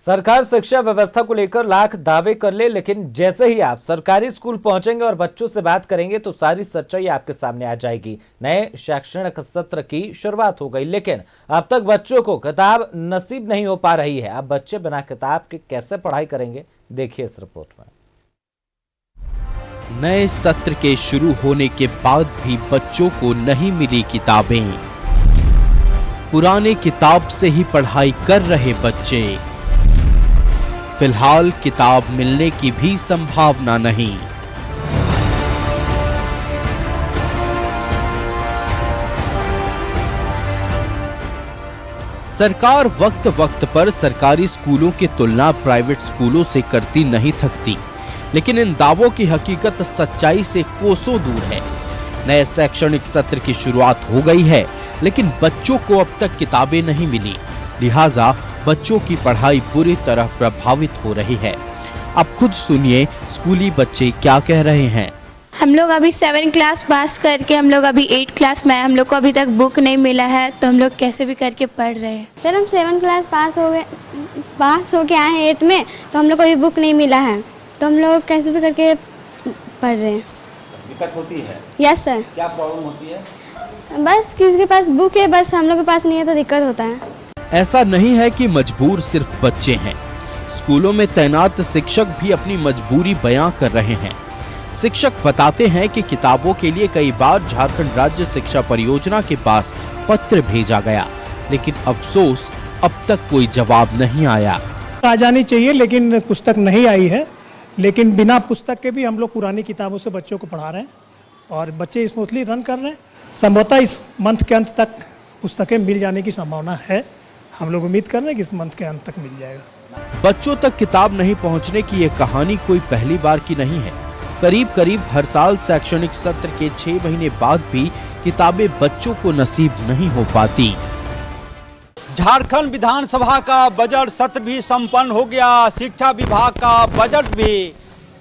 सरकार शिक्षा व्यवस्था को लेकर लाख दावे कर ले, लेकिन जैसे ही आप सरकारी स्कूल पहुंचेंगे और बच्चों से बात करेंगे तो सारी सच्चाई आपके सामने आ जाएगी। नए शैक्षणिक सत्र की शुरुआत हो गई, लेकिन अब तक बच्चों को किताब नसीब नहीं हो पा रही है। अब बच्चे बिना किताब के कैसे पढ़ाई करेंगे, देखिए इस रिपोर्ट में। नए सत्र के शुरू होने के बाद भी बच्चों को नहीं मिली किताबें। पुराने किताब से ही पढ़ाई कर रहे बच्चे। फिलहाल किताब मिलने की भी संभावना नहीं। सरकार वक्त वक्त पर सरकारी स्कूलों की तुलना प्राइवेट स्कूलों से करती नहीं थकती, लेकिन इन दावों की हकीकत सच्चाई से कोसों दूर है। नए शैक्षणिक सत्र की शुरुआत हो गई है, लेकिन बच्चों को अब तक किताबें नहीं मिली, लिहाजा बच्चों की पढ़ाई बुरी तरह प्रभावित हो रही है। अब खुद सुनिए स्कूली बच्चे क्या कह रहे हैं। हम लोग अभी 7 क्लास पास करके हम लोग अभी 8 क्लास में, हम लोग को अभी तक बुक नहीं मिला है, तो हम लोग कैसे भी करके पढ़ रहे हैं। सर हम 7 क्लास पास हो के आए हैं 8 में, तो हम लोग को अभी बुक नहीं मिला है, तो हम लोग कैसे भी करके पढ़ रहे हैं। दिक्कत होती है? Yes sir. क्या प्रॉब्लम होती है? बस किसी के पास बुक है, बस हम लोग के पास नहीं है तो दिक्कत होता है। ऐसा नहीं है कि मजबूर सिर्फ बच्चे हैं। स्कूलों में तैनात शिक्षक भी अपनी मजबूरी बयां कर रहे हैं। शिक्षक बताते हैं कि किताबों के लिए कई बार झारखंड राज्य शिक्षा परियोजना के पास पत्र भेजा गया, लेकिन अफसोस अब तक कोई जवाब नहीं आया। आ जानी चाहिए, लेकिन पुस्तक नहीं आई है। लेकिन बिना पुस्तक के भी हम लोग पुरानी किताबों से बच्चों को पढ़ा रहे हैं और बच्चे स्मूथली रन कर रहे हैं। संभवतः इस मंथ के अंत तक पुस्तकें मिल जाने की संभावना है। हम लोग उम्मीद कर रहे हैं कि इस मंथ के अंत तक मिल जाएगा। बच्चों तक किताब नहीं पहुंचने की ये कहानी कोई पहली बार की नहीं है। करीब हर साल शैक्षणिक सत्र के 6 महीने बाद भी किताबें बच्चों को नसीब नहीं हो पाती। झारखंड विधानसभा का बजट सत्र भी संपन्न हो गया, शिक्षा विभाग का बजट भी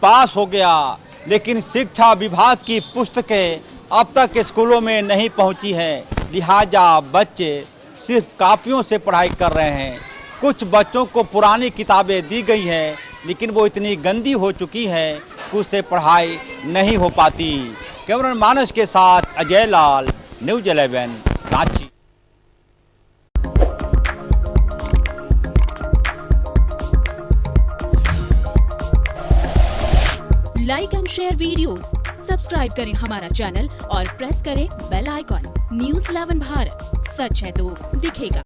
पास हो गया, लेकिन शिक्षा विभाग की पुस्तकें अब तक स्कूलों में नहीं पहुंची हैं। लिहाजा बच्चे सिर्फ कापियों से पढ़ाई कर रहे हैं। कुछ बच्चों को पुरानी किताबें दी गई हैं, लेकिन वो इतनी गंदी हो चुकी हैं कि उससे पढ़ाई नहीं हो पाती। कैमरामैन मानस के साथ Ajay Lal, news 11 Ranchi. Like and share videos, subscribe करें हमारा चैनल और प्रेस करें बेल आइकॉन। न्यूज़ 11 भारत, सच है तो दिखेगा।